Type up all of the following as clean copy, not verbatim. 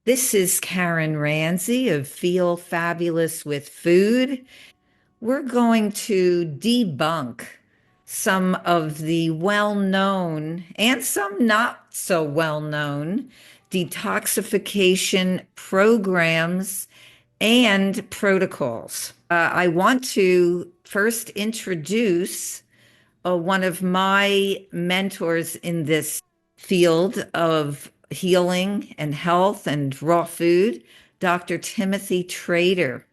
This is Karen Ramsey of Feel Fabulous with Food. We're going to debunk some of the well known and some not so well known detoxification programs and protocols. I want to first introduce one of my mentors in this field of healing and health and raw food, Dr. Timothy Trader.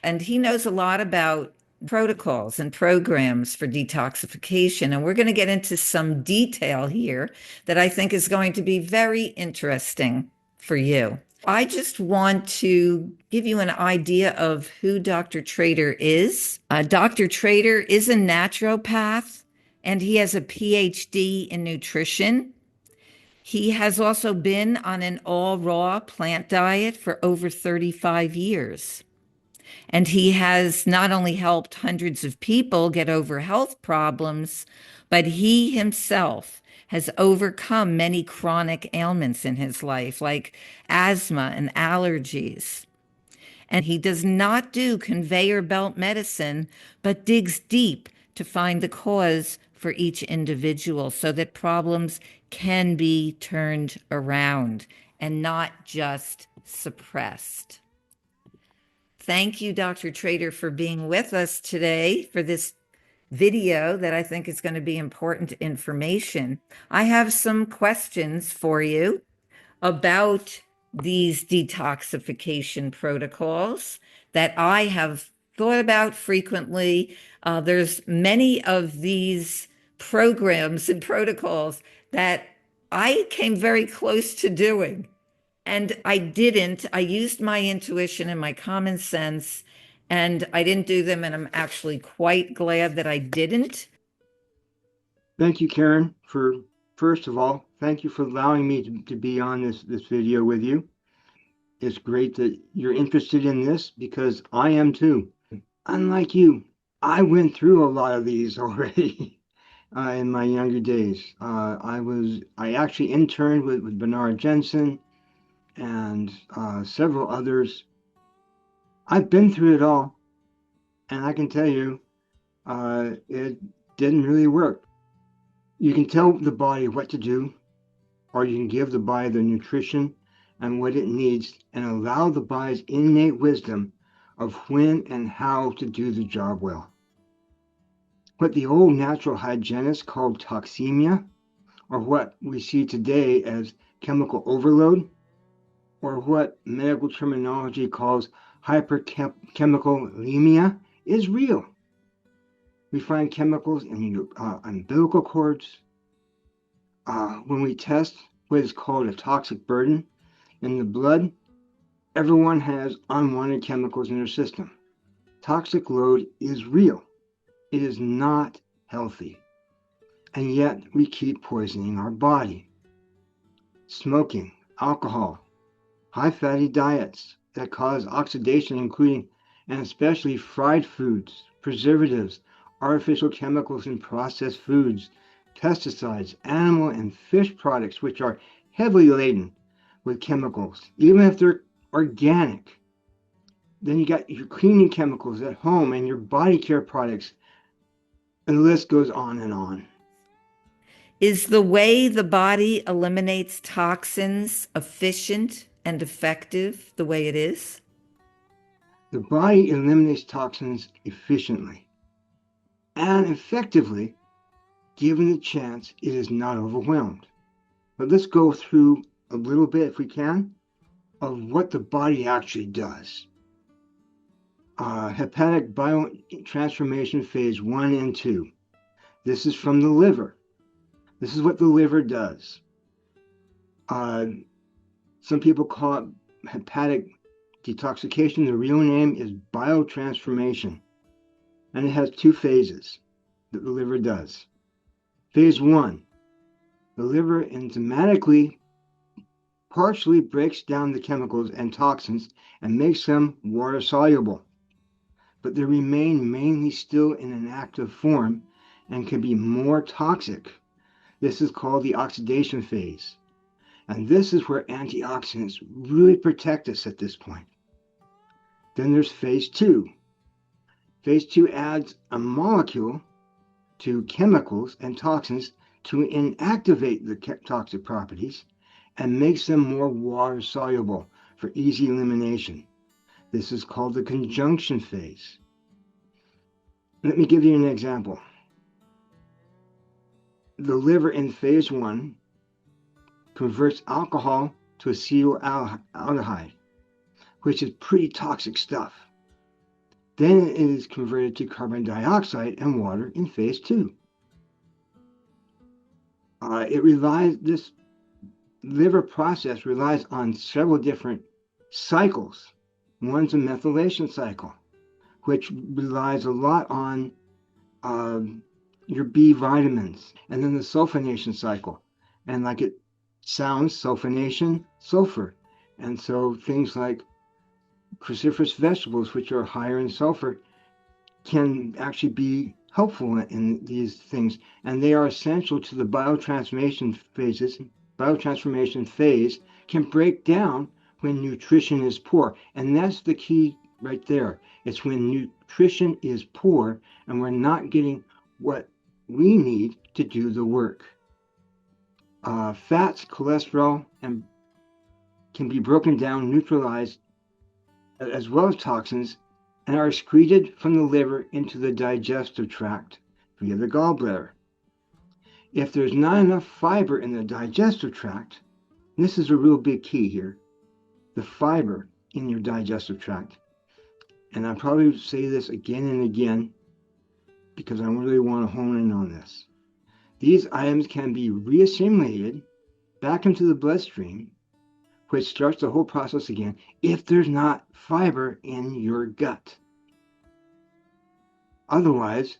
And he knows a lot about protocols and programs for detoxification. And we're going to get into some detail here that I think is going to be very interesting for you. I just want to give you an idea of who Dr. Trader is. Dr. Trader is a naturopath and he has a PhD in nutrition. He has also been on an all raw plant diet for over 35 years. And he has not only helped hundreds of people get over health problems, but he himself has overcome many chronic ailments in his life, like asthma and allergies. And he does not do conveyor belt medicine, but digs deep to find the cause for each individual so that problems can be turned around and not just suppressed. Thank you, Dr. Trader, for being with us today for this video that I think is going to be important information. I have some questions for you about these detoxification protocols that I have thought about frequently. There's many of these programs and protocols that I came very close to doing. And I didn't. I used my intuition and my common sense, and I didn't do them. And I'm actually quite glad that I didn't. Thank you, Karen, for first of all, thank you for allowing me to be on this video with you. It's great that you're interested in this because I am too. Unlike you, I went through a lot of these already in my younger days. I actually interned with Bernard Jensen and several others. I've been through it all, and I can tell you, it didn't really work. You can tell the body what to do, or you can give the body the nutrition and what it needs and allow the body's innate wisdom of when and how to do the job well. What the old natural hygienists called toxemia, or what we see today as chemical overload, or what medical terminology calls hyperchemicalemia, is real. We find chemicals in your umbilical cords. When we test what is called a toxic burden in the blood, everyone has unwanted chemicals in their system. Toxic load is real. It is not healthy. And yet we keep poisoning our body. Smoking, alcohol, high fatty diets that cause oxidation, including and especially fried foods, preservatives, artificial chemicals in processed foods, pesticides, animal and fish products, which are heavily laden with chemicals, even if they're organic. Then you got your cleaning chemicals at home and your body care products, and the list goes on and on. Is the way the body eliminates toxins efficient and effective the way it is? The body eliminates toxins efficiently and effectively. Given the chance, it is not overwhelmed. But let's go through a little bit, if we can, of what the body actually does. Hepatic biotransformation phase 1 and 2. This is from the liver. This is what the liver does. Some people call it hepatic detoxification. The real name is biotransformation. And it has two phases that the liver does. Phase 1, the liver enzymatically partially breaks down the chemicals and toxins and makes them water soluble, but they remain mainly still in an active form and can be more toxic. This is called the oxidation phase. And this is where antioxidants really protect us at this point. Then there's phase two. Phase two adds a molecule to chemicals and toxins to inactivate the toxic properties and makes them more water soluble for easy elimination. This is called the conjunction phase. Let me give you an example. The liver in phase one converts alcohol to acetaldehyde, which is pretty toxic stuff. Then it is converted to carbon dioxide and water in phase two. This liver process relies on several different cycles. One's a methylation cycle, which relies a lot on your B vitamins, and then the sulfonation cycle. And like it sounds, sulfonation, sulfur. And so things like cruciferous vegetables, which are higher in sulfur, can actually be helpful in these things. And they are essential to the biotransformation phases. Biotransformation phase can break down when nutrition is poor. And that's the key right there. It's when nutrition is poor and we're not getting what we need to do the work. Fats, cholesterol, and can be broken down, neutralized, as well as toxins, and are excreted from the liver into the digestive tract via the gallbladder. If there's not enough fiber in the digestive tract, this is a real big key here, the fiber in your digestive tract. And I'll probably say this again and again because I really want to hone in on this. These items can be reassimilated back into the bloodstream, which starts the whole process again if there's not fiber in your gut. Otherwise,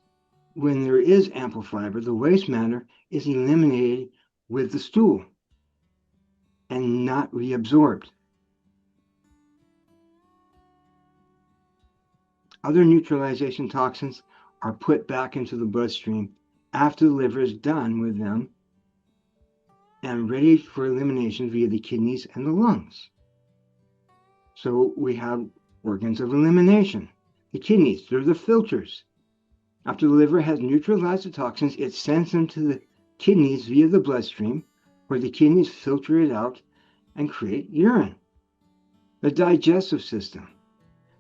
when there is ample fiber, the waste matter is eliminated with the stool and not reabsorbed. Other neutralization toxins are put back into the bloodstream after the liver is done with them and ready for elimination via the kidneys and the lungs. So we have organs of elimination. The kidneys, they're the filters. After the liver has neutralized the toxins, it sends them to the kidneys via the bloodstream, where the kidneys filter it out and create urine. The digestive system.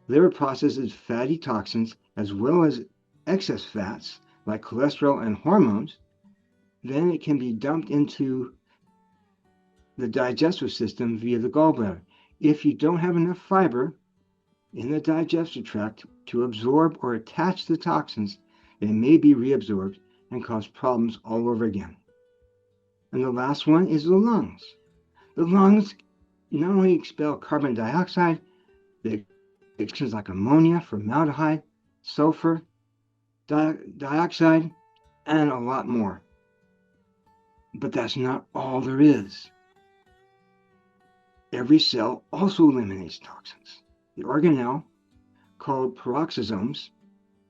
Liver processes fatty toxins as well as excess fats like cholesterol and hormones. Then it can be dumped into the digestive system via the gallbladder. If you don't have enough fiber in the digestive tract to absorb or attach the toxins, they may be reabsorbed and cause problems all over again. And the last one is the lungs. The lungs not only expel carbon dioxide, they expel like ammonia, formaldehyde, sulfur, dioxide, and a lot more. But that's not all there is. Every cell also eliminates toxins. The organelle, called peroxisomes,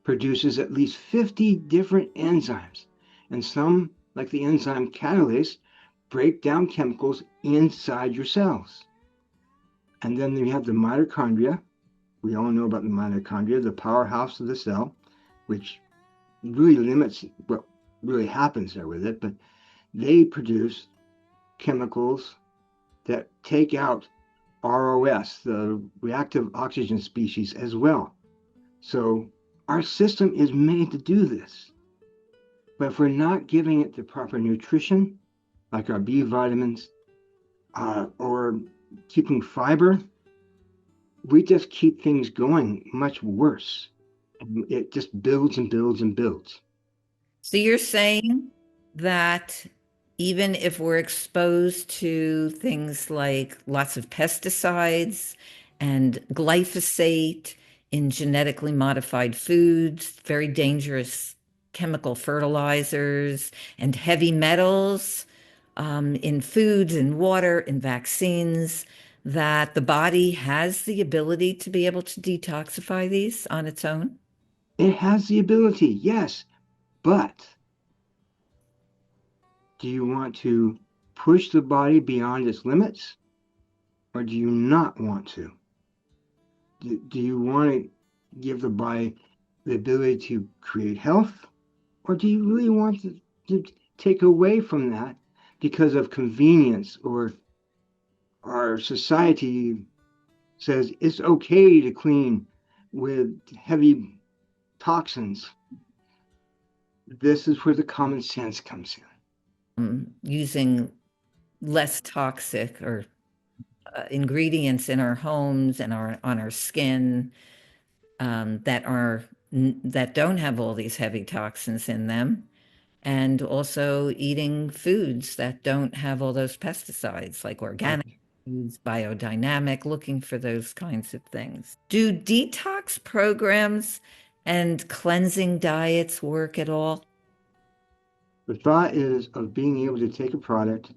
produces at least 50 different enzymes, and some, like the enzyme catalase, break down chemicals inside your cells. And then you have the mitochondria. We all know about the mitochondria, the powerhouse of the cell, which really limits what really happens there with it, but they produce chemicals that take out ROS, the reactive oxygen species, as well. So our system is made to do this. But if we're not giving it the proper nutrition, like our B vitamins, or keeping fiber, we just keep things going much worse. It just builds and builds and builds. So you're saying that even if we're exposed to things like lots of pesticides and glyphosate in genetically modified foods, very dangerous chemical fertilizers, and heavy metals in foods and water and vaccines, that the body has the ability to be able to detoxify these on its own? It has the ability, yes, but do you want to push the body beyond its limits, or do you not want to? Do you want to give the body the ability to create health, or do you really want to take away from that because of convenience, or our society says it's okay to clean with heavy toxins? This is where the common sense comes in. Using less toxic or ingredients in our homes and on our skin that don't have all these heavy toxins in them, and also eating foods that don't have all those pesticides, like organic Okay. foods, biodynamic, looking for those kinds of things. Do detox programs and cleansing diets work at all? The thought is of being able to take a product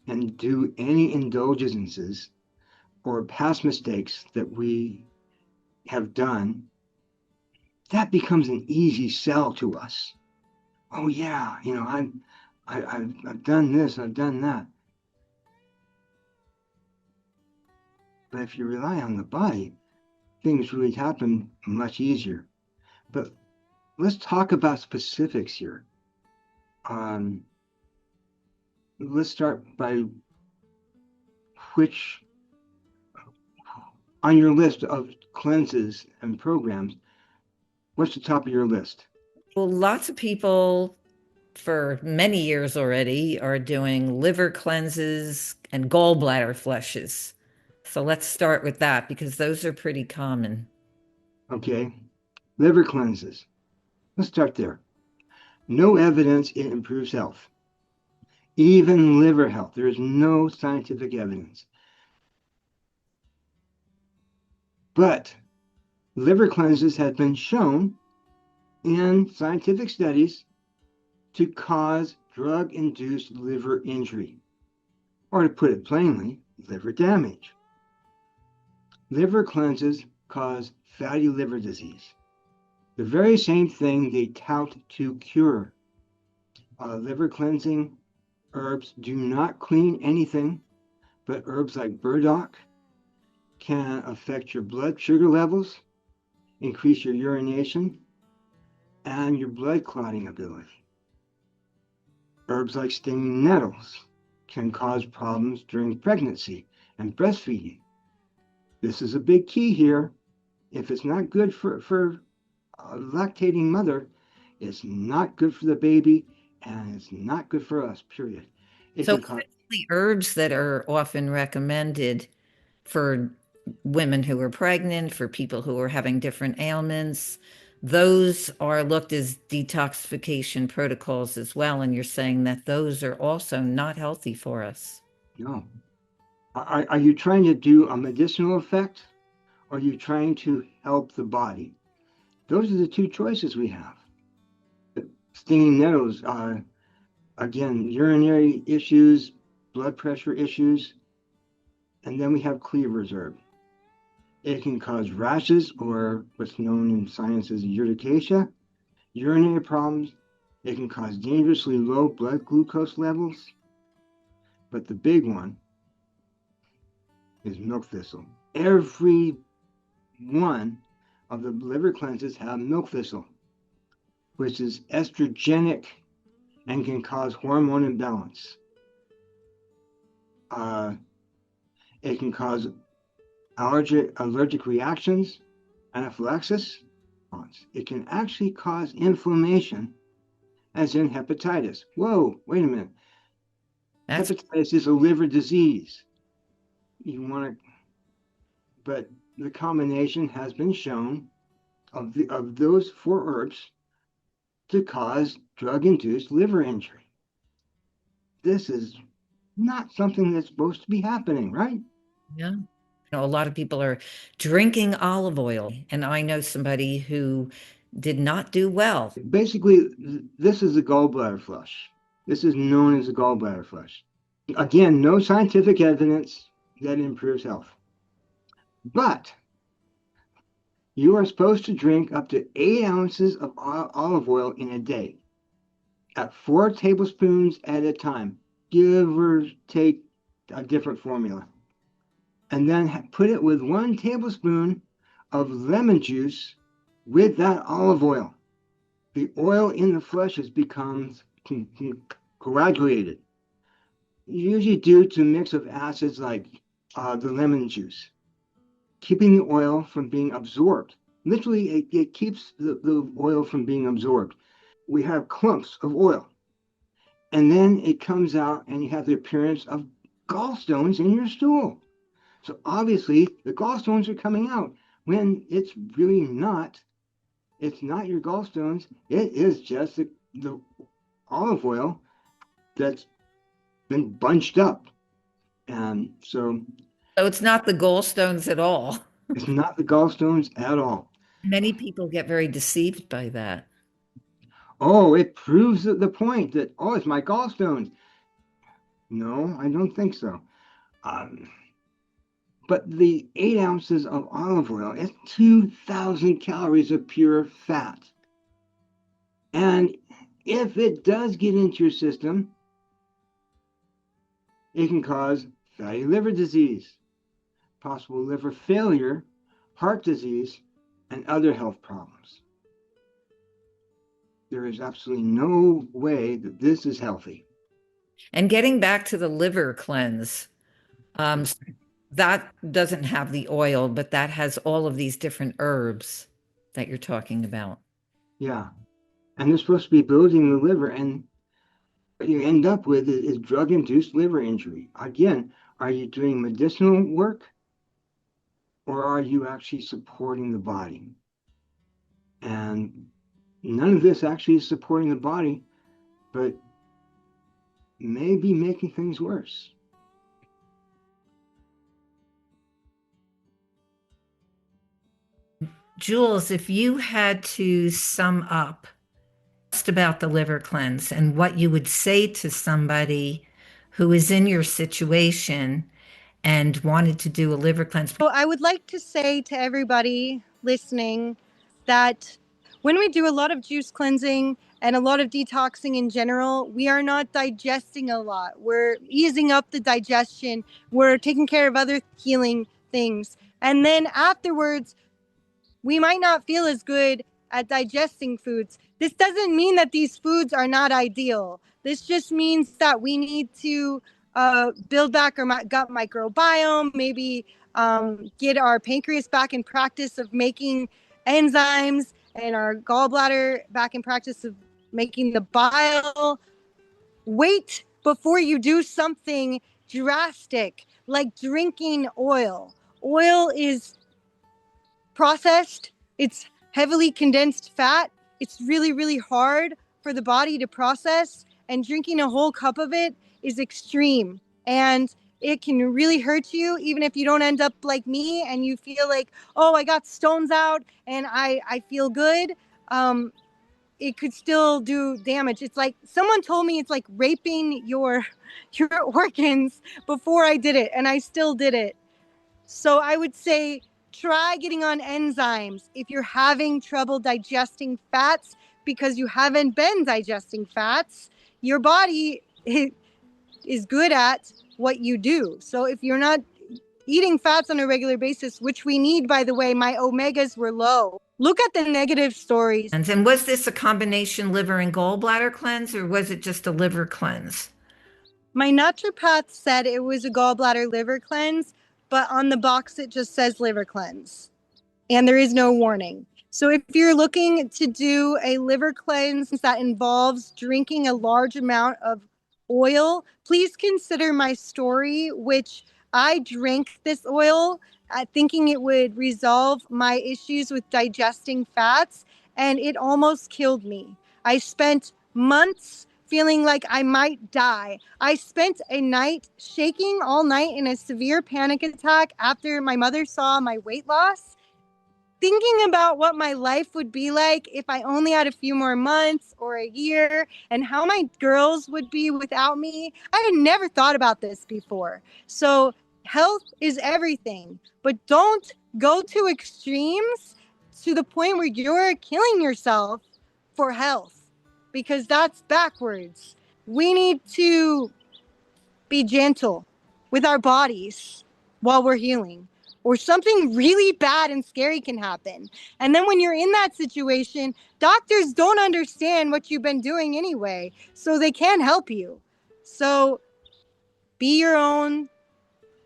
and do any indulgences or past mistakes that we have done. That becomes an easy sell to us. Oh yeah, I've done this, I've done that. But if you rely on the body, things really happen much easier. But let's talk about specifics here. Um, let's start by which, on your list of cleanses and programs, what's the top of your list? Well, lots of people for many years already are doing liver cleanses and gallbladder flushes. So let's start with that because those are pretty common. Okay, liver cleanses. Let's start there. No evidence it improves health. Even liver health, there is no scientific evidence. But liver cleanses have been shown in scientific studies to cause drug-induced liver injury, or to put it plainly, liver damage. Liver cleanses cause fatty liver disease, the very same thing they tout to cure. Liver cleansing herbs do not clean anything, but herbs like burdock can affect your blood sugar levels, increase your urination, and your blood clotting ability. Herbs like stinging nettles can cause problems during pregnancy and breastfeeding. This is a big key here. If it's not good for a lactating mother, it's not good for the baby, and it's not good for us, period. It So can cause, the herbs that are often recommended for women who are pregnant, for people who are having different ailments, those are looked as detoxification protocols as well. And you're saying that those are also not healthy for us. no. Are you trying to do a medicinal effect, or are you trying to help the body? Those are the two choices we have. Stinging nettles are, again, urinary issues, blood pressure issues, and then we have cleaver's herb. It can cause rashes, or what's known in science as urticaria, urinary problems. It can cause dangerously low blood glucose levels. But the big one is milk thistle. Every one of the liver cleanses have milk thistle, which is estrogenic and can cause hormone imbalance. It can cause allergic reactions, anaphylaxis. It can actually cause inflammation, as in hepatitis. Whoa, wait a minute. That's Hepatitis is a liver disease. You want to, but the combination has been shown of those four herbs to cause drug-induced liver injury. This is not something that's supposed to be happening, right? yeah. A lot of people are drinking olive oil, and I know somebody who did not do well. Basically, this is a gallbladder flush. This is known as a gallbladder flush. Again, no scientific evidence that improves health. But you are supposed to drink up to 8 ounces of olive oil in a day at 4 tablespoons at a time. give or take a different formula. And then put it with 1 tablespoon of lemon juice with that olive oil. The oil in the flesh has become coagulated, usually due to a mix of acids like the lemon juice, keeping the oil from being absorbed. Literally, it keeps the oil from being absorbed. We have clumps of oil, and then it comes out, and you have the appearance of gallstones in your stool. So obviously, the gallstones are coming out when it's really not. It's not your gallstones. It is just the olive oil that's been bunched up. And so So it's not the gallstones at all. it's not the gallstones at all. Many people get very deceived by that. Oh, it proves the point that, oh, it's my gallstones. No, I don't think so. Um, but the 8 ounces of olive oil is 2,000 calories of pure fat. And if it does get into your system, it can cause fatty liver disease, possible liver failure, heart disease, and other health problems. There is absolutely no way that this is healthy. And getting back to the liver cleanse, um, that doesn't have the oil, but that has all of these different herbs that you're talking about. Yeah. And they're supposed to be building the liver, and what you end up with is drug induced liver injury. Again, are you doing medicinal work or are you actually supporting the body? And none of this actually is supporting the body, but may be making things worse. Jules, if you had to sum up just about the liver cleanse and what you would say to somebody who is in your situation and wanted to do a liver cleanse. So I would like to say to everybody listening that when we do a lot of juice cleansing and a lot of detoxing in general, we are not digesting a lot. We're easing up the digestion. We're taking care of other healing things. And then afterwards, we might not feel as good at digesting foods. This doesn't mean that these foods are not ideal. This just means that we need to build back our gut microbiome, maybe get our pancreas back in practice of making enzymes and our gallbladder back in practice of making the bile. Wait before you do something drastic like drinking oil. Oil is processed, it's heavily condensed fat. It's really, really hard for the body to process, and drinking a whole cup of it is extreme. And it can really hurt you, even if you don't end up like me and you feel like, oh, I got stones out and I feel good. It could still do damage. It's like someone told me it's like raping your organs before I did it, and I still did it. So I would say try getting on enzymes if you're having trouble digesting fats because you haven't been digesting fats. Your body is good at what you do. So if you're not eating fats on a regular basis, which we need, by the way, my omegas were low. Look at the negative stories. And was this a combination liver and gallbladder cleanse, or was it just a liver cleanse? My naturopath said it was a gallbladder liver cleanse, but on the box it just says liver cleanse and there is no warning. So if you're looking to do a liver cleanse that involves drinking a large amount of oil, please consider my story, which I drank this oil thinking it would resolve my issues with digesting fats, and it almost killed me. I spent months feeling like I might die. I spent a night shaking all night in a severe panic attack after my mother saw my weight loss, thinking about what my life would be like if I only had a few more months or a year and how my girls would be without me. I had never thought about this before. So health is everything, but don't go to extremes to the point where you're killing yourself for health, because that's backwards. We need to be gentle with our bodies while we're healing, or something really bad and scary can happen. And then when you're in that situation, doctors don't understand what you've been doing anyway, so they can't help you. So be your own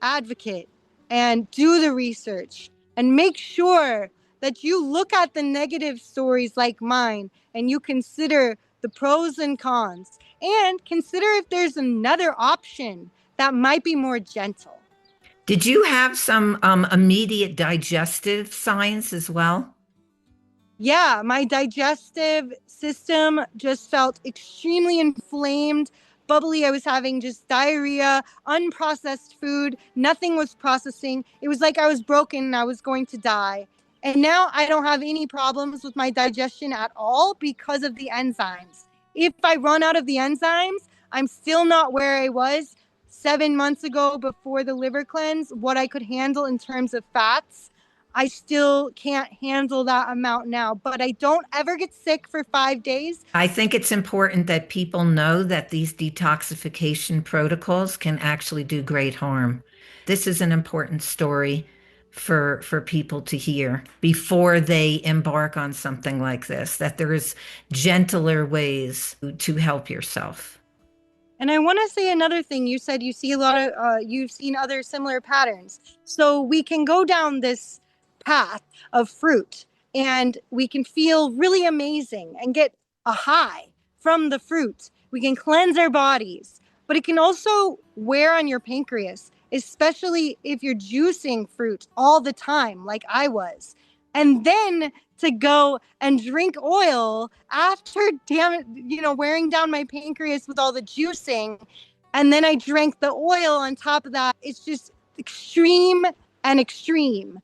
advocate and do the research and make sure that you look at the negative stories like mine and you consider the pros and cons and consider if there's another option that might be more gentle. Did you have some immediate digestive signs as well? Yeah, my digestive system just felt extremely inflamed, bubbly. I was having just diarrhea, unprocessed food. Nothing was processing. It was like I was broken and I was going to die. And now I don't have any problems with my digestion at all because of the enzymes. If I run out of the enzymes, I'm still not where I was 7 months ago before the liver cleanse, what I could handle in terms of fats. I still can't handle that amount now, but I don't ever get sick for 5 days. I think it's important that people know that these detoxification protocols can actually do great harm. This is an important story for people to hear before they embark on something like this, that there is gentler ways to help yourself. And I want to say another thing. You said you see a lot of, you've seen other similar patterns. So we can go down this path of fruit and we can feel really amazing and get a high from the fruit. We can cleanse our bodies, but it can also wear on your pancreas, especially if you're juicing fruit all the time, like I was. And then to go and drink oil after wearing down my pancreas with all the juicing. And then I drank the oil on top of that. It's just extreme and extreme.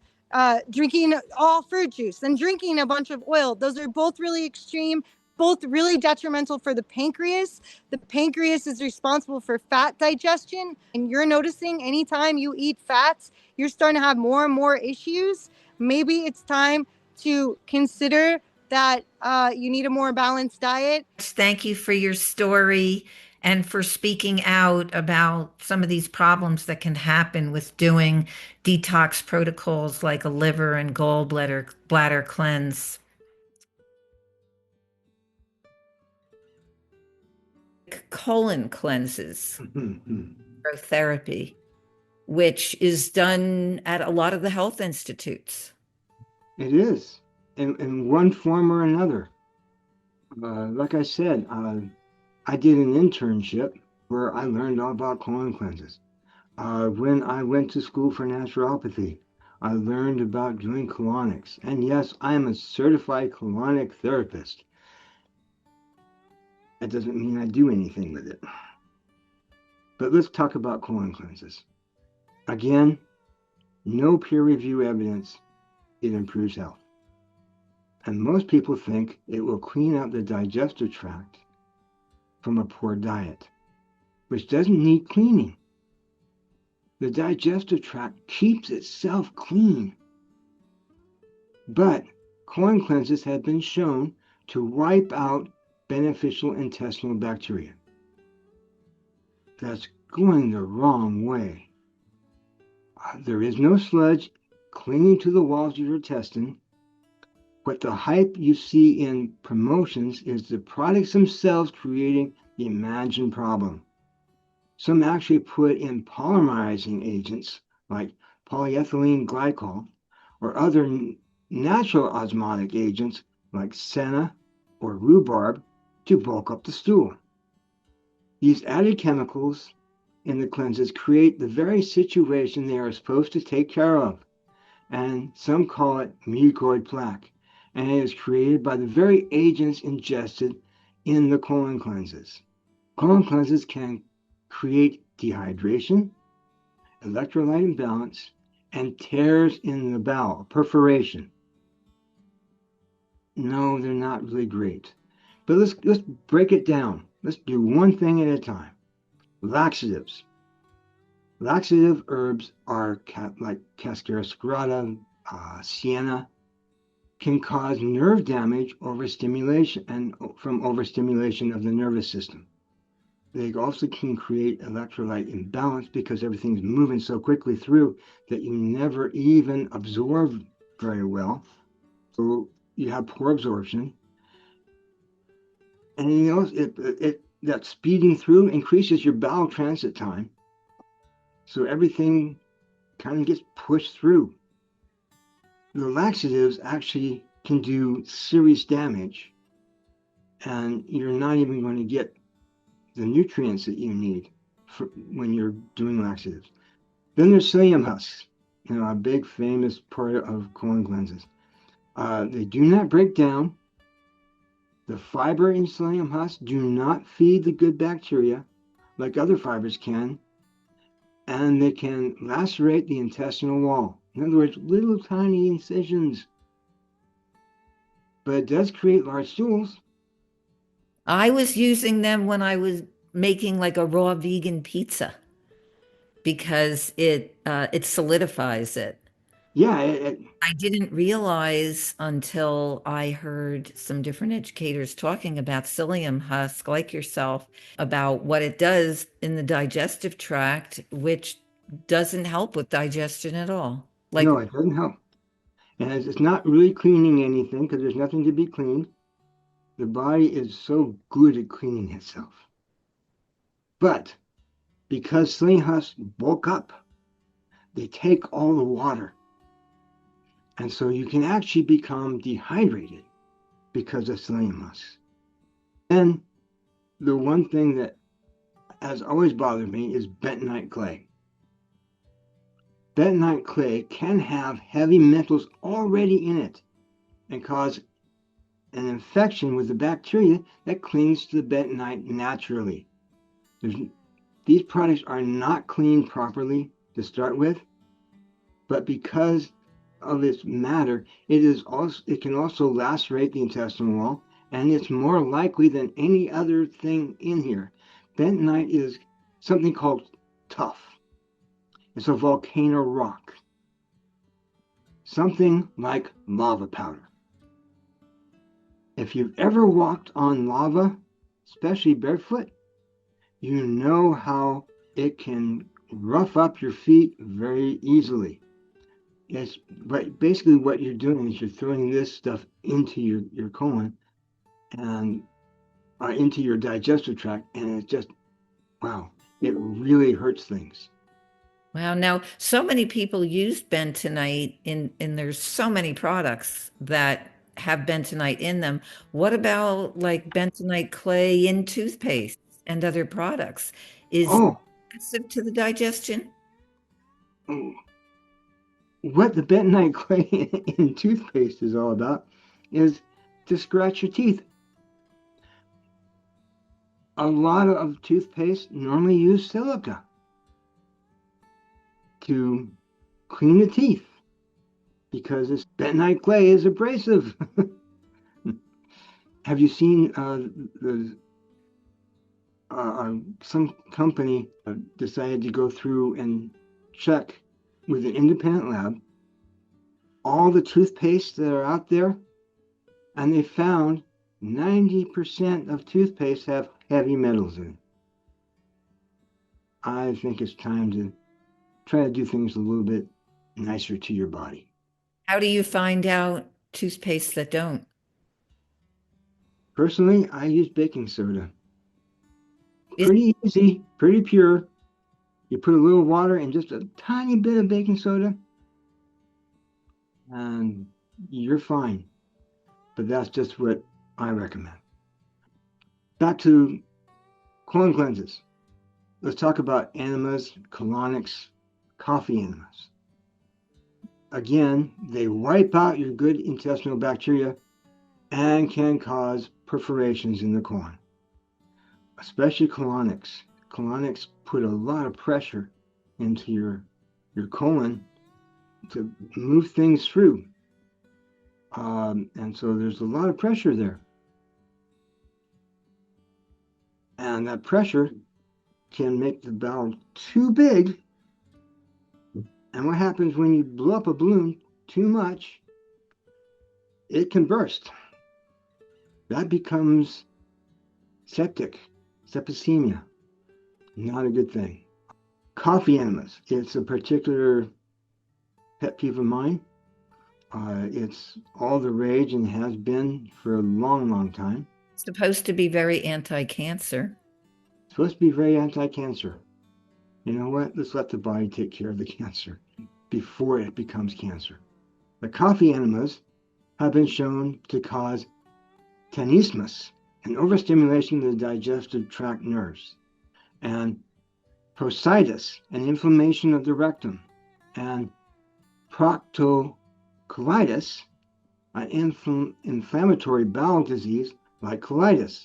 Drinking all fruit juice and drinking a bunch of oil. Those are both really extreme, both really detrimental for the pancreas. The pancreas is responsible for fat digestion. And you're noticing anytime you eat fats, you're starting to have more and more issues. Maybe it's time to consider that you need a more balanced diet. Thank you for your story and for speaking out about some of these problems that can happen with doing detox protocols like a liver and gallbladder bladder cleanse. Colon cleanses, therapy, which is done at a lot of the health institutes. It is, in one form or another. Like I said, I did an internship where I learned all about colon cleanses. When I went to school for naturopathy, I learned about doing colonics. And yes, I am a certified colonic therapist. That doesn't mean I do anything with it. But let's talk about colon cleanses. Again, no peer review evidence it improves health. And most people think it will clean up the digestive tract from a poor diet, which doesn't need cleaning. The digestive tract keeps itself clean. But colon cleanses have been shown to wipe out beneficial intestinal bacteria. That's going the wrong way. There is no sludge clinging to the walls of your intestine. What the hype you see in promotions is the products themselves creating the imagined problem. Some actually put in polymerizing agents like polyethylene glycol or other natural osmotic agents like senna or rhubarb to bulk up the stool. These added chemicals in the cleanses create the very situation they are supposed to take care of, and some call it mucoid plaque, and it is created by the very agents ingested in the colon cleanses. Colon cleanses can create dehydration, electrolyte imbalance, and tears in the bowel, perforation. No, they're not really great. But let's break it down. Let's do one thing at a time. Laxatives. Laxative herbs are like Cascara scarata, sienna, can cause nerve damage overstimulation and from overstimulation of the nervous system. They also can create electrolyte imbalance because everything's moving so quickly through that you never even absorb very well. So you have poor absorption. And that speeding through increases your bowel transit time. So everything kind of gets pushed through. The laxatives actually can do serious damage, and you're not even going to get the nutrients that you need when you're doing laxatives. Then there's psyllium husks, a big famous part of colon cleanses. They do not break down. The fiber in psyllium husks do not feed the good bacteria like other fibers can, and they can lacerate the intestinal wall. In other words, little tiny incisions. But it does create large stools. I was using them when I was making like a raw vegan pizza because it solidifies it. Yeah, I didn't realize until I heard some different educators talking about psyllium husk, like yourself, about what it does in the digestive tract, which doesn't help with digestion at all. Like, no, it doesn't help. And it's not really cleaning anything because there's nothing to be cleaned. The body is so good at cleaning itself. But because psyllium husks bulk up, they take all the water. And so you can actually become dehydrated because of psyllium husks. And the one thing that has always bothered me is bentonite clay. Bentonite clay can have heavy metals already in it and cause an infection with the bacteria that clings to the bentonite naturally. These products are not cleaned properly to start with, but because of its matter, it can also lacerate the intestinal wall, and it's more likely than any other thing in here. Bentonite is something called tuff. It's a volcano rock, something like lava powder. If you've ever walked on lava, especially barefoot, you know how it can rough up your feet very easily. But basically what you're doing is you're throwing this stuff into your colon and into your digestive tract, and it's just, wow, it really hurts things. wow, now so many people use bentonite and there's so many products that have bentonite in them. What about like bentonite clay in toothpaste and other products? Is Oh, it sensitive to the digestion? what the bentonite clay in toothpaste is all about is to scratch your teeth. A lot of toothpaste normally use silica to clean the teeth because this bentonite clay is abrasive. Have you seen some company decided to go through and check with an independent lab all the toothpaste that are out there, and they found 90% of toothpaste have heavy metals in it. I think it's time to try to do things a little bit nicer to your body. How do you find out toothpaste that don't? Personally, I use baking soda. Is Pretty easy, pretty pure. You put a little water and just a tiny bit of baking soda, and you're fine. But that's just what I recommend. Back to colon cleanses. Let's talk about enemas, colonics, coffee enemas. Again, they wipe out your good intestinal bacteria and can cause perforations in the colon, especially colonics. Colonics put a lot of pressure into your colon to move things through. And so there's a lot of pressure there. And that pressure can make the bowel too big. And what happens when you blow up a balloon too much? It can burst. That becomes septicemia. Not a good thing. Coffee enemas. It's a particular pet peeve of mine. It's all the rage and has been for a long, long time. It's supposed to be very anti-cancer. It's supposed to be very anti-cancer. You know what? Let's let the body take care of the cancer before it becomes cancer. The coffee enemas have been shown to cause tenesmus, an overstimulation of the digestive tract nerves, and prostatitis, an inflammation of the rectum, and proctocolitis, an inflammatory bowel disease like colitis.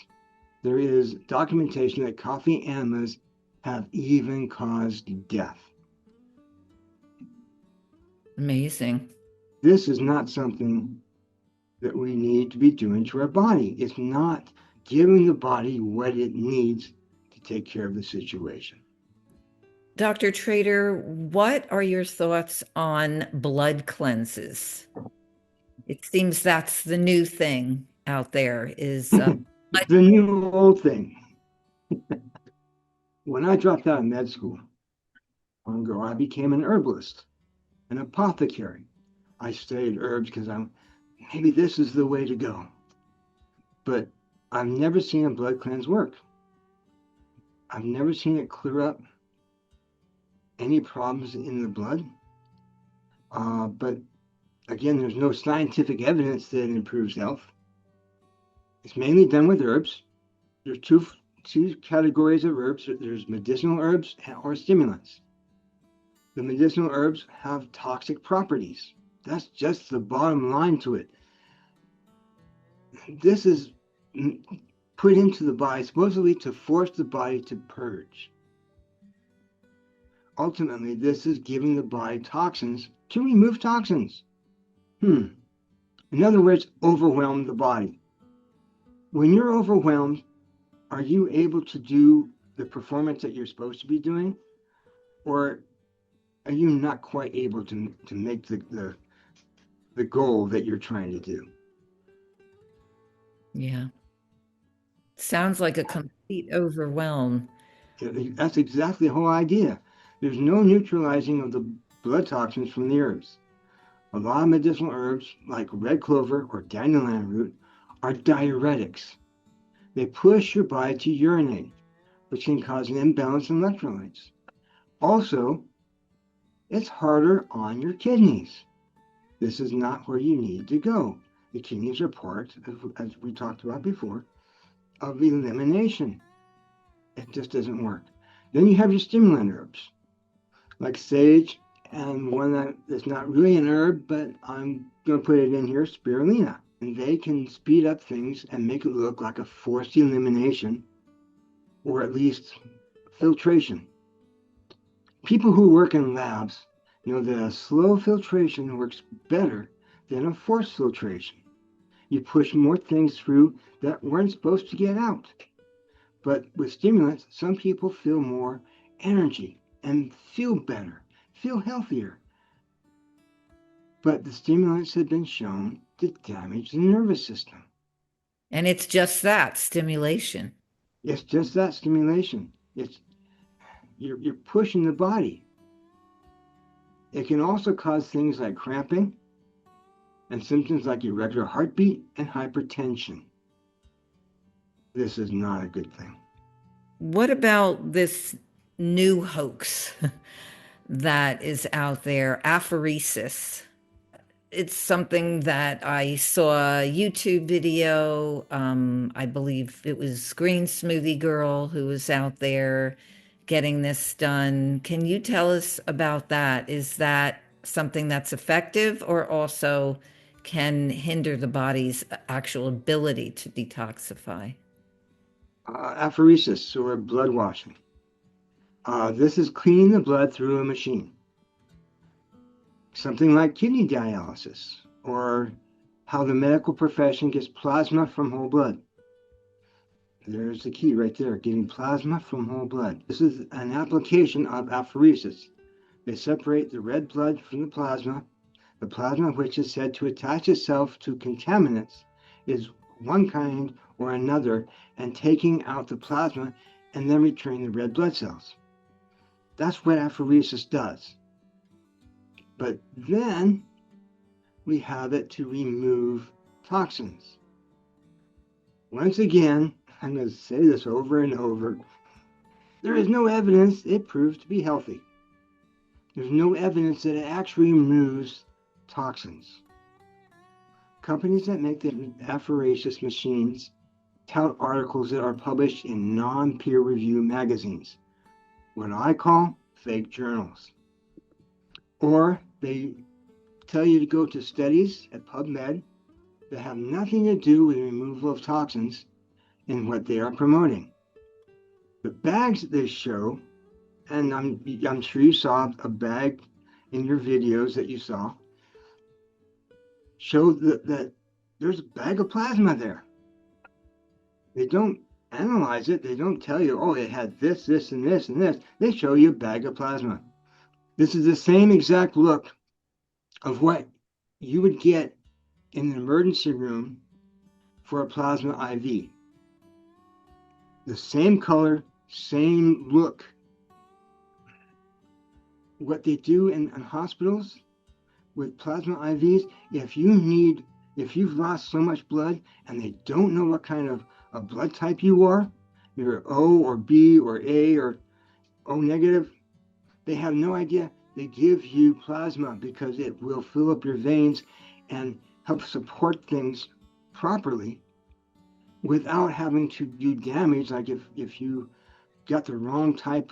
There is documentation that coffee enemas have even caused death. Amazing. This is not something that we need to be doing to our body. It's not giving the body what it needs to take care of the situation. Dr. Trader, what are your thoughts on blood cleanses? It seems that's the new thing out there is The new old thing. When I dropped out of med school long ago, I became an herbalist, an apothecary. I studied herbs because maybe this is the way to go. But I've never seen a blood cleanse work. I've never seen it clear up any problems in the blood. But again, there's no scientific evidence that it improves health. It's mainly done with herbs. There's two categories of herbs. There's medicinal herbs or stimulants. The medicinal herbs have toxic properties. That's just the bottom line to it. This is put into the body supposedly to force the body to purge. Ultimately, this is giving the body toxins to remove toxins. In other words, overwhelm the body. When you're overwhelmed, are you able to do the performance that you're supposed to be doing? Or are you not quite able to make the goal that you're trying to do? Yeah. Sounds like a complete overwhelm. That's exactly the whole idea. There's no neutralizing of the blood toxins from the herbs. A lot of medicinal herbs, like red clover or dandelion root, are diuretics. They push your body to urinate, which can cause an imbalance in electrolytes. Also, it's harder on your kidneys. This is not where you need to go. The kidneys are part, as we talked about before, of elimination. It just doesn't work. Then you have your stimulant herbs, like sage, and one that's not really an herb, but I'm going to put it in here, spirulina. And they can speed up things and make it look like a forced elimination, or at least filtration. People who work in labs know that a slow filtration works better than a forced filtration. You push more things through that weren't supposed to get out. But with stimulants, some people feel more energy and feel better, feel healthier. But the stimulants have been shown to damage the nervous system. And it's just that stimulation. It's just that stimulation. You're pushing the body. It can also cause things like cramping and symptoms like irregular heartbeat and hypertension. This is not a good thing. What about this new hoax that is out there, apheresis? It's something that I saw a YouTube video. I believe it was Green Smoothie Girl who was out there getting this done. Can you tell us about that? Is that something that's effective or also can hinder the body's actual ability to detoxify? Apheresis, or blood washing. This is cleaning the blood through a machine. Something like kidney dialysis, or how the medical profession gets plasma from whole blood. There's the key right there, getting plasma from whole blood. This is an application of apheresis. They separate the red blood from the plasma which is said to attach itself to contaminants, is one kind or another, and taking out the plasma and then return the red blood cells. That's what apheresis does. But then we have it to remove toxins. Once again, I'm going to say this over and over. There is no evidence it proves to be healthy. There's no evidence that it actually removes toxins. Companies that make the apheresis machines tout articles that are published in non-peer review magazines, what I call fake journals. Or they tell you to go to studies at PubMed that have nothing to do with the removal of toxins in what they are promoting. The bags that they show, and I'm sure you saw a bag in your videos that you saw, show that there's a bag of plasma there. They don't analyze it. They don't tell you, oh, it had this, this, and this, and this. They show you a bag of plasma. This is the same exact look of what you would get in an emergency room for a plasma IV. The same color, same look. What they do in hospitals with plasma IVs, if you've lost so much blood and they don't know what kind of a blood type you are, you're O or B or A or O negative, they have no idea. They give you plasma because it will fill up your veins and help support things properly without having to do damage. Like if you got the wrong type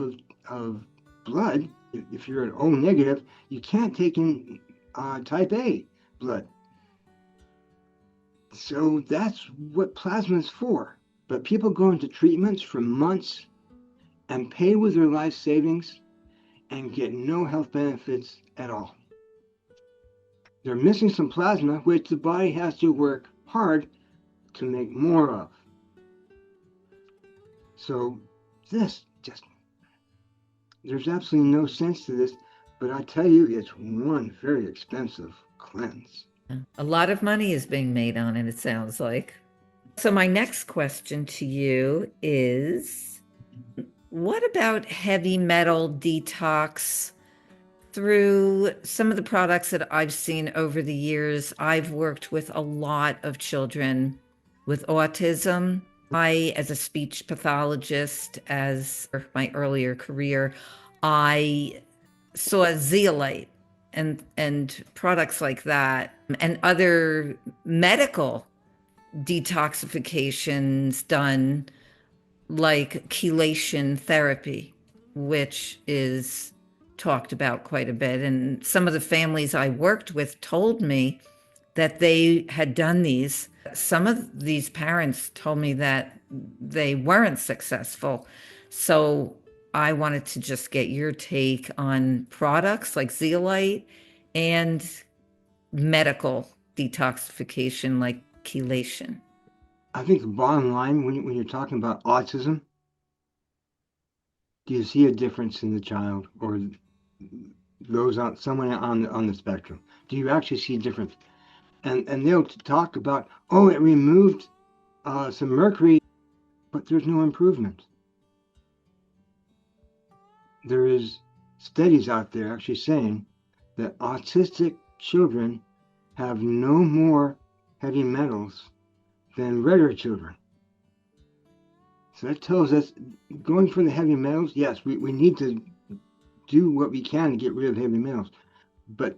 of blood, if you're an O negative, you can't take in type A blood. So that's what plasma is for. But people go into treatments for months and pay with their life savings and get no health benefits at all. They're missing some plasma, which the body has to work hard to make more of. So there's absolutely no sense to this, but I tell you, it's one very expensive cleanse. A lot of money is being made on it, it sounds like. So my next question to you is, what about heavy metal detox? Through some of the products that I've seen over the years, I've worked with a lot of children with autism. As a speech pathologist, as my earlier career, I saw zeolite and products like that and other medical detoxifications done, like chelation therapy, which is talked about quite a bit. And some of the families I worked with told me that they had done these. Some of these parents told me that they weren't successful. So I wanted to just get your take on products like zeolite and medical detoxification like chelation. I think the bottom line, when you're talking about autism, do you see a difference in the child or someone on the spectrum? Do you actually see a difference? And they'll talk about, oh, it removed some mercury, but there's no improvement. There is studies out there actually saying that autistic children have no more heavy metals than regular children. So that tells us going for the heavy metals, yes, we need to do what we can to get rid of heavy metals, but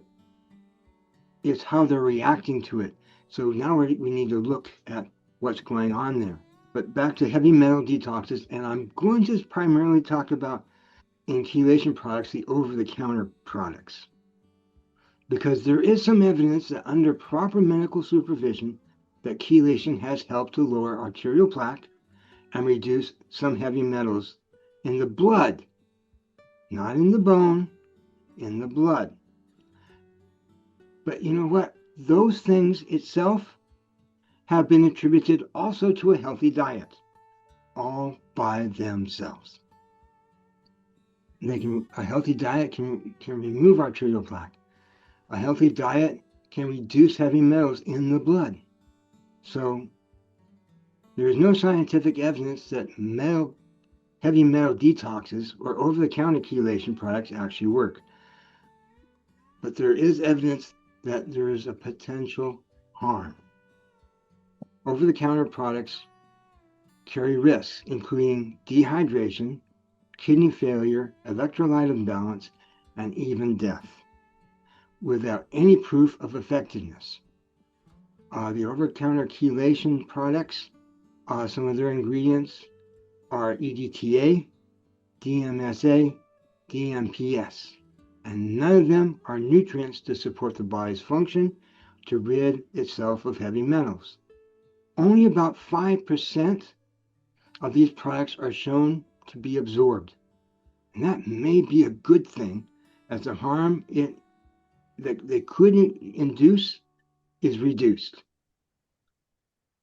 it's how they're reacting to it. So now we need to look at what's going on there. But back to heavy metal detoxes, and I'm going to primarily talk about in chelation products, the over-the-counter products, because there is some evidence that under proper medical supervision, that chelation has helped to lower arterial plaque and reduce some heavy metals in the blood, not in the bone, in the blood. But you know what? Those things itself have been attributed also to a healthy diet, all by themselves. A healthy diet can remove arterial plaque. A healthy diet can reduce heavy metals in the blood. So there is no scientific evidence that heavy metal detoxes or over-the-counter chelation products actually work. But there is evidence that there is a potential harm. Over-the-counter products carry risks, including dehydration, kidney failure, electrolyte imbalance, and even death, without any proof of effectiveness. The over-the-counter chelation products, some of their ingredients are EDTA, DMSA, DMPS, and none of them are nutrients to support the body's function to rid itself of heavy metals. Only about 5% of these products are shown to be absorbed. And that may be a good thing, as the harm that they could induce is reduced.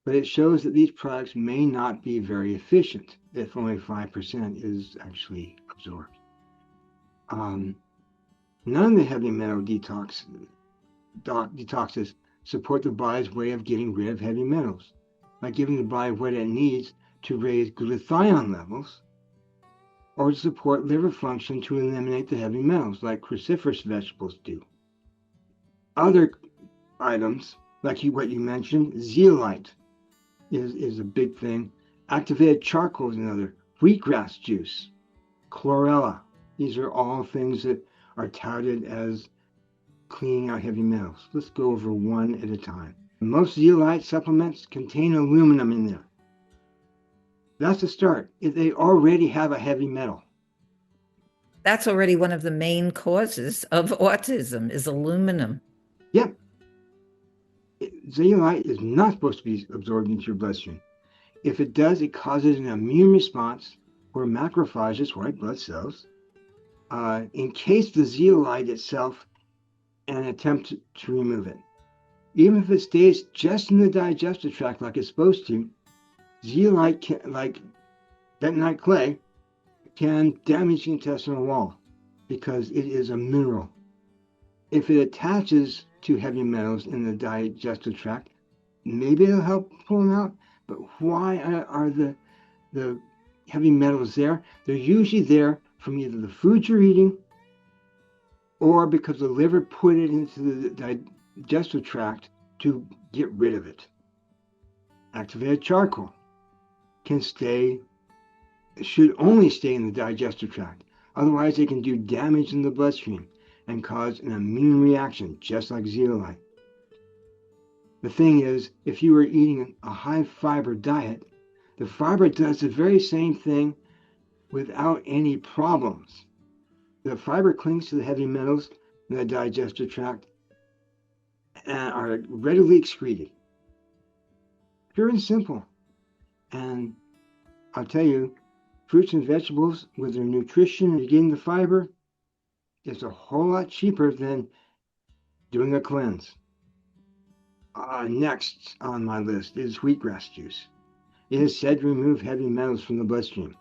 But it shows that these products may not be very efficient if only 5% is actually absorbed. None of the heavy metal detoxes support the body's way of getting rid of heavy metals, by giving the body what it needs to raise glutathione levels, or to support liver function to eliminate the heavy metals like cruciferous vegetables do. Other items, like what you mentioned, zeolite is a big thing. Activated charcoal is another. Wheatgrass juice, chlorella. These are all things that are touted as cleaning out heavy metals. Let's go over one at a time. Most zeolite supplements contain aluminum in them. That's a start. If they already have a heavy metal. That's already one of the main causes of autism, is aluminum. Yep. Zeolite is not supposed to be absorbed into your bloodstream. If it does, it causes an immune response where macrophages, white blood cells, encase the zeolite itself and attempt to remove it. Even if it stays just in the digestive tract like it's supposed to, zeolite, like bentonite clay, can damage the intestinal wall because it is a mineral. If it attaches to heavy metals in the digestive tract, maybe it'll help pull them out. But why are the heavy metals there? They're usually there from either the food you're eating or because the liver put it into the digestive tract to get rid of it. Activated charcoal should only stay in the digestive tract. Otherwise, it can do damage in the bloodstream and cause an immune reaction, just like zeolite. The thing is, if you are eating a high fiber diet, the fiber does the very same thing without any problems. The fiber clings to the heavy metals in the digestive tract and are readily excreted. Pure and simple. And I'll tell you, fruits and vegetables with their nutrition and getting the fiber is a whole lot cheaper than doing a cleanse. Next on my list is wheatgrass juice. It is said to remove heavy metals from the bloodstream,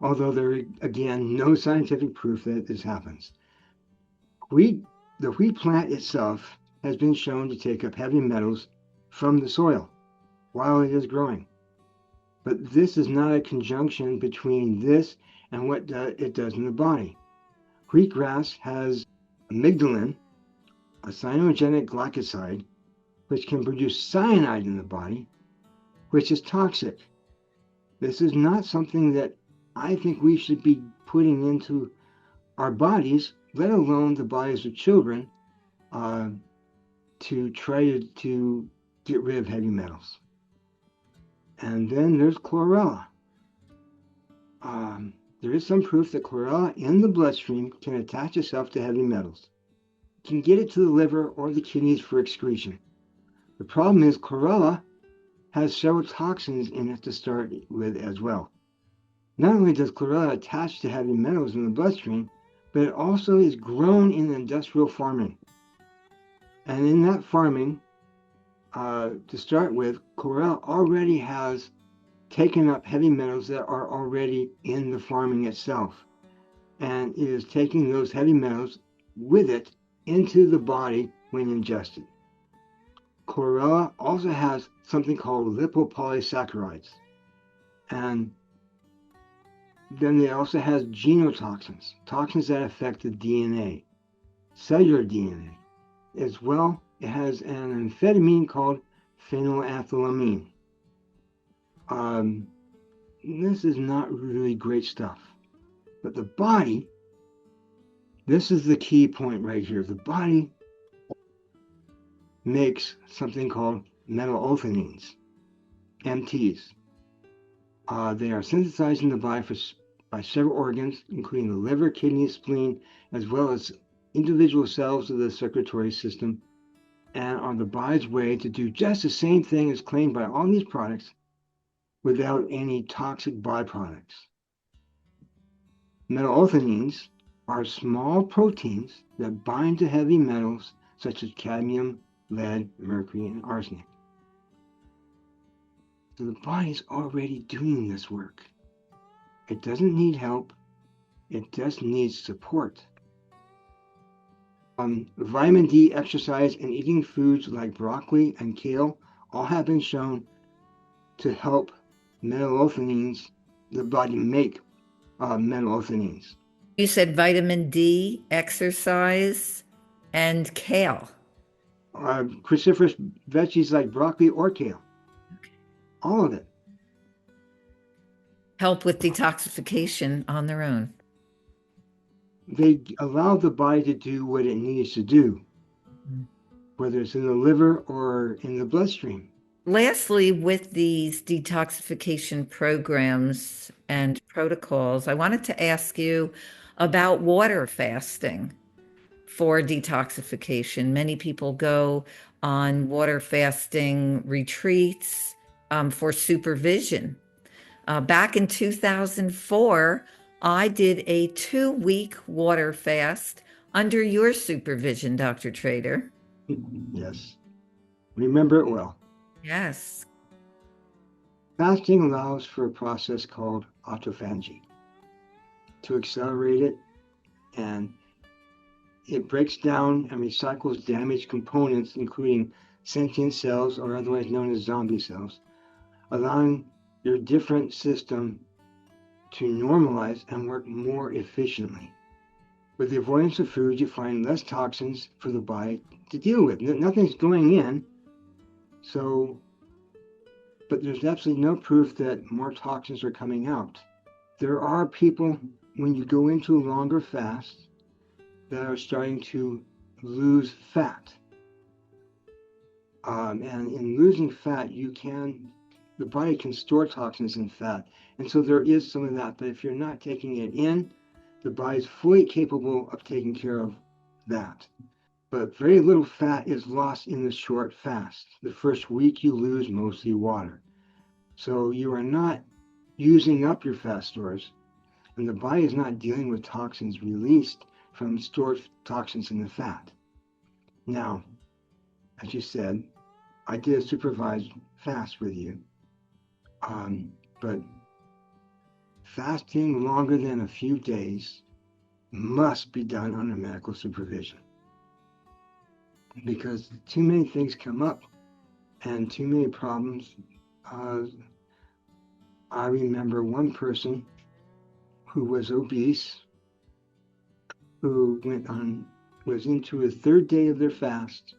although there is, again, no scientific proof that this happens. The wheat plant itself has been shown to take up heavy metals from the soil while it is growing. But this is not a conjunction between this and what it does in the body. Wheatgrass has amygdalin, a cyanogenic glycoside, which can produce cyanide in the body, which is toxic. This is not something that I think we should be putting into our bodies, let alone the bodies of children, to try to get rid of heavy metals. And then there's chlorella. There is some proof that chlorella in the bloodstream can attach itself to heavy metals. It can get it to the liver or the kidneys for excretion. The problem is chlorella has several toxins in it to start with as well. Not only does chlorella attach to heavy metals in the bloodstream, but it also is grown in industrial farming. And in that farming, to start with, chlorella already has taken up heavy metals that are already in the farming itself, and it is taking those heavy metals with it into the body when ingested. Chlorella also has something called lipopolysaccharides, and Then it also has genotoxins, toxins that affect the DNA, cellular DNA. As well, it has an amphetamine called phenylethylamine. This is not really great stuff. But the body, this is the key point right here. The body makes something called metallothioneins, MTs. They are synthesized in the body by several organs, including the liver, kidney, spleen, as well as individual cells of the circulatory system, and are the body's way to do just the same thing as claimed by all these products without any toxic byproducts. Metallothioneins are small proteins that bind to heavy metals such as cadmium, lead, mercury, and arsenic. So the body's already doing this work. It doesn't need help. It just needs support. Vitamin D, exercise, and eating foods like broccoli and kale all have been shown to help metallothioneins, the body make metallothioneins. You said vitamin D, exercise, and kale. Cruciferous veggies like broccoli or kale. All of it. Help with detoxification on their own. They allow the body to do what it needs to do, whether it's in the liver or in the bloodstream. Lastly, with these detoxification programs and protocols, I wanted to ask you about water fasting for detoxification. Many people go on water fasting retreats for supervision. Back in 2004, I did a 2-week water fast under your supervision, Dr. Trader. Yes. Remember it well. Yes. Fasting allows for a process called autophagy to accelerate it, and it breaks down and recycles damaged components, including sentient cells, or otherwise known as zombie cells, allowing your different system to normalize and work more efficiently. With the avoidance of food, you find less toxins for the body to deal with. Nothing's going in, but there's absolutely no proof that more toxins are coming out. There are people, when you go into a longer fast, that are starting to lose fat. And in losing fat, the body can store toxins in fat. And so there is some of that. But if you're not taking it in, the body's fully capable of taking care of that. But very little fat is lost in the short fast. The first week you lose mostly water. So you are not using up your fat stores, and the body is not dealing with toxins released from stored toxins in the fat. Now, as you said, I did a supervised fast with you, but fasting longer than a few days must be done under medical supervision, because too many things come up and too many problems. I remember one person who was obese, who was into a third day of their fast,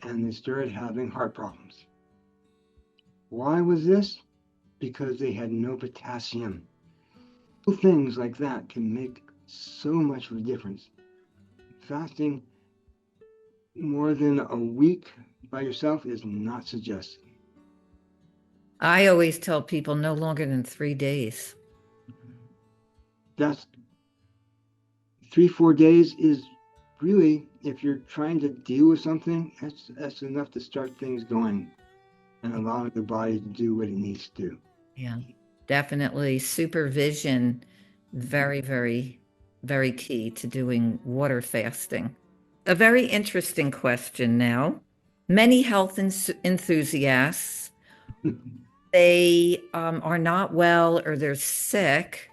and they started having heart problems. Why was this? Because they had no potassium. Little things like that can make so much of a difference. Fasting more than a week by yourself is not suggested. I always tell people no longer than 3 days. That's 3-4 days is really, if you're trying to deal with something, that's enough to start things going and allowing the body to do what it needs to do. Yeah, definitely. Supervision, very, very, very key to doing water fasting. A very interesting question now. Many health enthusiasts, they are not well or they're sick.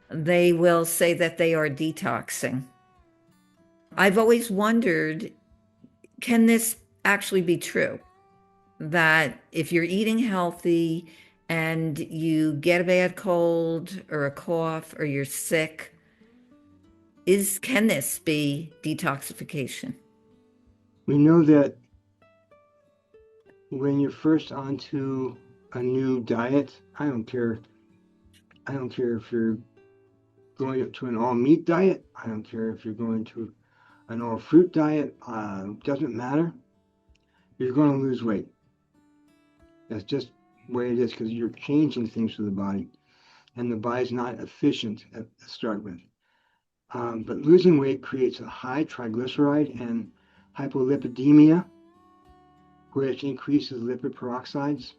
They will say that they are detoxing. I've always wondered, can this actually be true? That if you're eating healthy and you get a bad cold or a cough or you're sick, can this be detoxification? We know that when you're first onto a new diet, I don't care if you're going to an all meat diet, I don't care if you're going to an all fruit diet, doesn't matter. You're going to lose weight. That's just the way it is, because you're changing things for the body, and the body's not efficient to start with. But losing weight creates a high triglyceride and hypolipidemia, which increases lipid peroxides,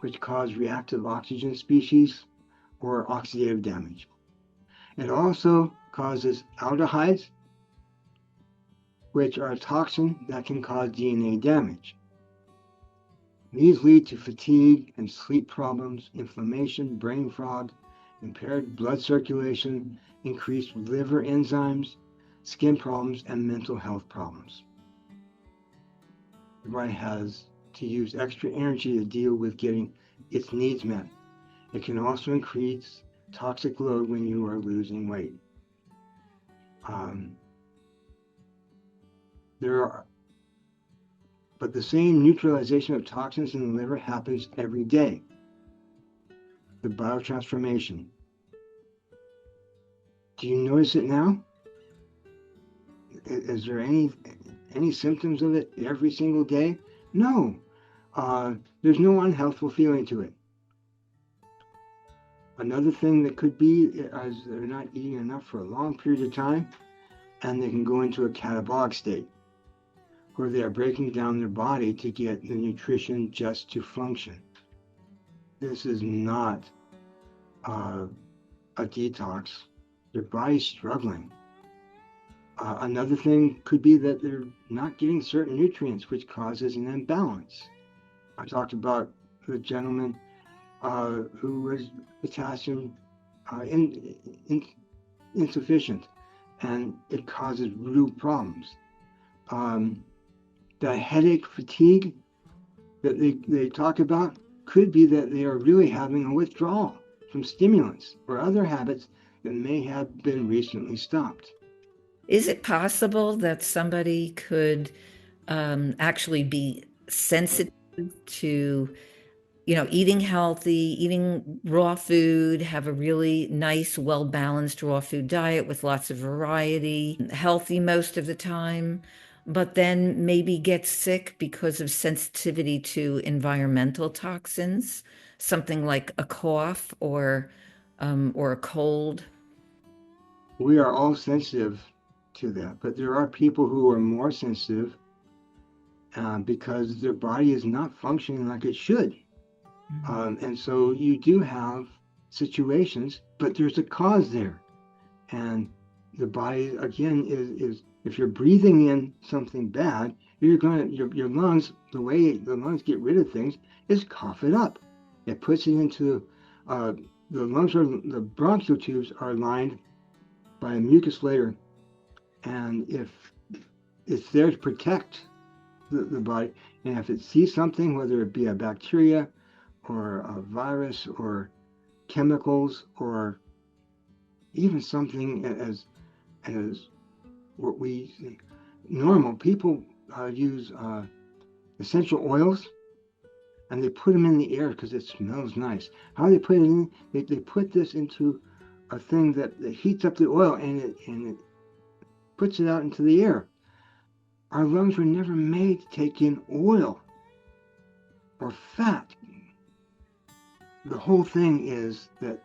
which cause reactive oxygen species or oxidative damage. It also causes aldehydes, which are a toxin that can cause DNA damage. These lead to fatigue and sleep problems, inflammation, brain fog, impaired blood circulation, increased liver enzymes, skin problems, and mental health problems. The body has to use extra energy to deal with getting its needs met. It can also increase toxic load when you are losing weight. But the same neutralization of toxins in the liver happens every day. The biotransformation. Do you notice it now? Is there any symptoms of it every single day? No. There's no unhealthful feeling to it. Another thing that could be is they're not eating enough for a long period of time, and they can go into a catabolic state, where they are breaking down their body to get the nutrition just to function. This is not a detox. Their body's struggling. Another thing could be that they're not getting certain nutrients, which causes an imbalance. I talked about the gentleman who was potassium insufficient, and it causes real problems. The headache, fatigue that they talk about could be that they are really having a withdrawal from stimulants or other habits that may have been recently stopped. Is it possible that somebody could actually be sensitive to, eating healthy, eating raw food, have a really nice, well-balanced raw food diet with lots of variety, healthy most of the time, but then maybe get sick because of sensitivity to environmental toxins, something like a cough or a cold? We are all sensitive to that, but there are people who are more sensitive because their body is not functioning like it should. And so you do have situations, but there's a cause there. And the body, again, is if you're breathing in something bad, your lungs, the way the lungs get rid of things is cough it up. It puts it into the lungs, or the bronchial tubes are lined by a mucus layer, and if it's there to protect the body, and if it sees something, whether it be a bacteria or a virus or chemicals or even something as what we normal people use essential oils, and they put them in the air because it smells nice. How they put it in? They put this into a thing that heats up the oil, and it puts it out into the air. Our lungs were never made to take in oil or fat. The whole thing is that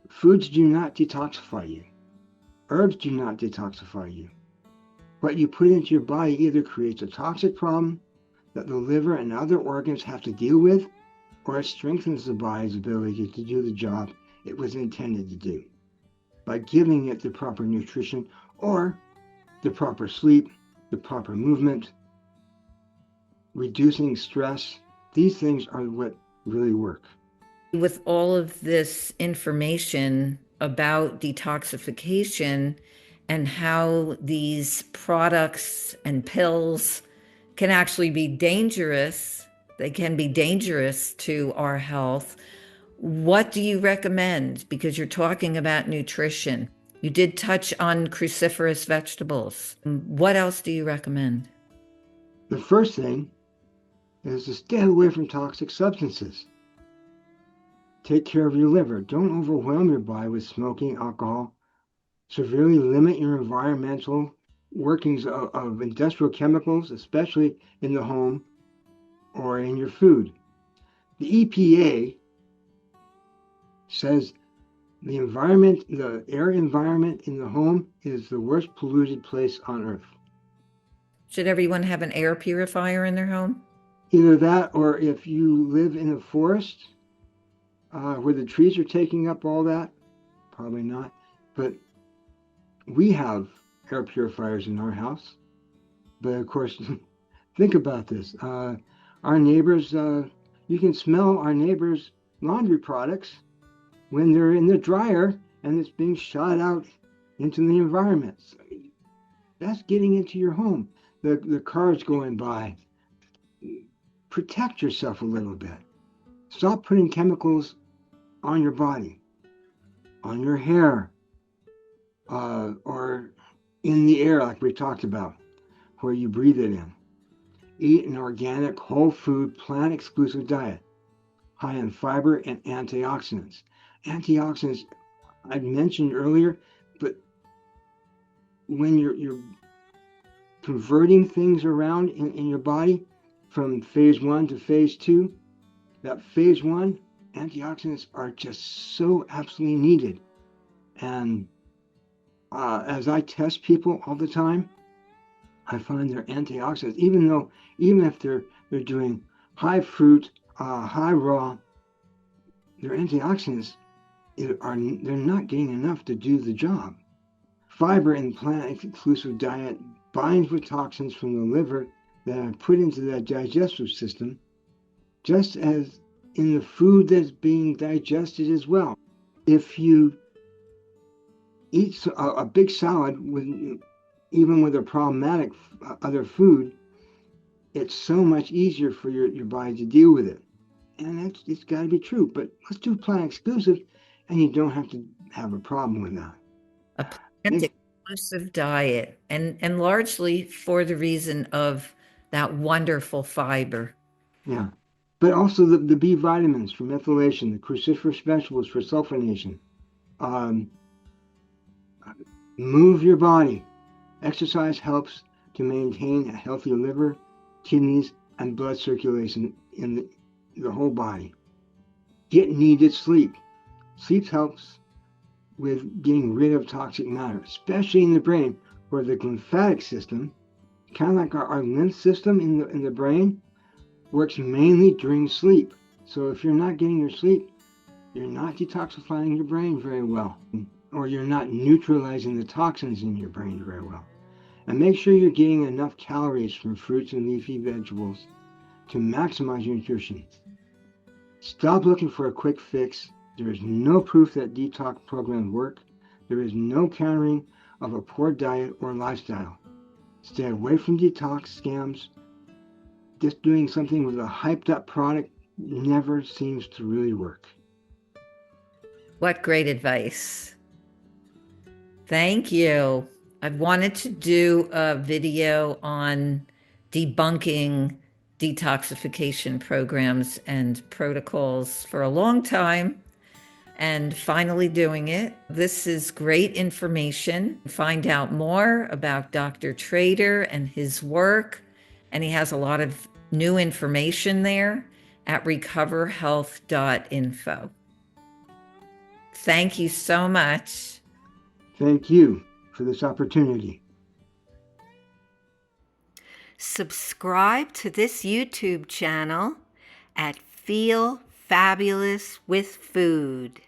foods do not detoxify you. Herbs do not detoxify you. What you put into your body either creates a toxic problem that the liver and other organs have to deal with, or it strengthens the body's ability to do the job it was intended to do by giving it the proper nutrition or the proper sleep, the proper movement, reducing stress. These things are what really work. With all of this information about detoxification and how these products and pills can actually be dangerous, They can be dangerous to our health. What do you recommend? Because you're talking about nutrition. You did touch on cruciferous vegetables. What else do you recommend? The first thing is to stay away from toxic substances. Take care of your liver. Don't overwhelm your body with smoking, alcohol. Severely limit your environmental workings of industrial chemicals, especially in the home or in your food. The EPA says the air environment in the home is the worst polluted place on earth. Should everyone have an air purifier in their home? Either that, or if you live in a forest where the trees are taking up all that, probably not. But we have air purifiers in our house. But of course, think about this. Our neighbors, you can smell our neighbors' laundry products when they're in the dryer and it's being shot out into the environment. So that's getting into your home. The cars going by. Protect yourself a little bit. Stop putting chemicals on your body, on your hair, or in the air like we talked about, where you breathe it in. Eat an organic, whole food, plant-exclusive diet, high in fiber and antioxidants. Antioxidants, I mentioned earlier, but when you're converting things around in your body from phase 1 to phase 2, that phase 1, antioxidants are just so absolutely needed. And as I test people all the time, I find their antioxidants, even if they're doing high fruit, high raw, their antioxidants they're not getting enough to do the job. Fiber in plant-exclusive diet binds with toxins from the liver that are put into the digestive system, just as in the food that's being digested as well. If you eat a big salad even with a problematic other food, it's so much easier for your body to deal with it. And it's got to be true. But let's do plant exclusive, and you don't have to have a problem with that. A plant exclusive diet, and largely for the reason of that wonderful fiber. Yeah. But also the B vitamins for methylation, the cruciferous vegetables for sulfonation. Move your body. Exercise helps to maintain a healthy liver, kidneys, and blood circulation in the whole body. Get needed sleep. Sleep helps with getting rid of toxic matter, especially in the brain, where the lymphatic system, kind of like our lymph system in the brain, works mainly during sleep. So if you're not getting your sleep, you're not detoxifying your brain very well, or you're not neutralizing the toxins in your brain very well. And make sure you're getting enough calories from fruits and leafy vegetables to maximize your nutrition. Stop looking for a quick fix. There is no proof that detox programs work. There is no countering of a poor diet or lifestyle. Stay away from detox scams. Just doing something with a hyped up product never seems to really work. What great advice. Thank you. I've wanted to do a video on debunking detoxification programs and protocols for a long time, and finally doing it. This is great information. Find out more about Dr. Trader and his work, and he has a lot of new information there at recoverhealth.info. Thank you so much. Thank you for this opportunity. Subscribe to this YouTube channel at Feel Fabulous with Food.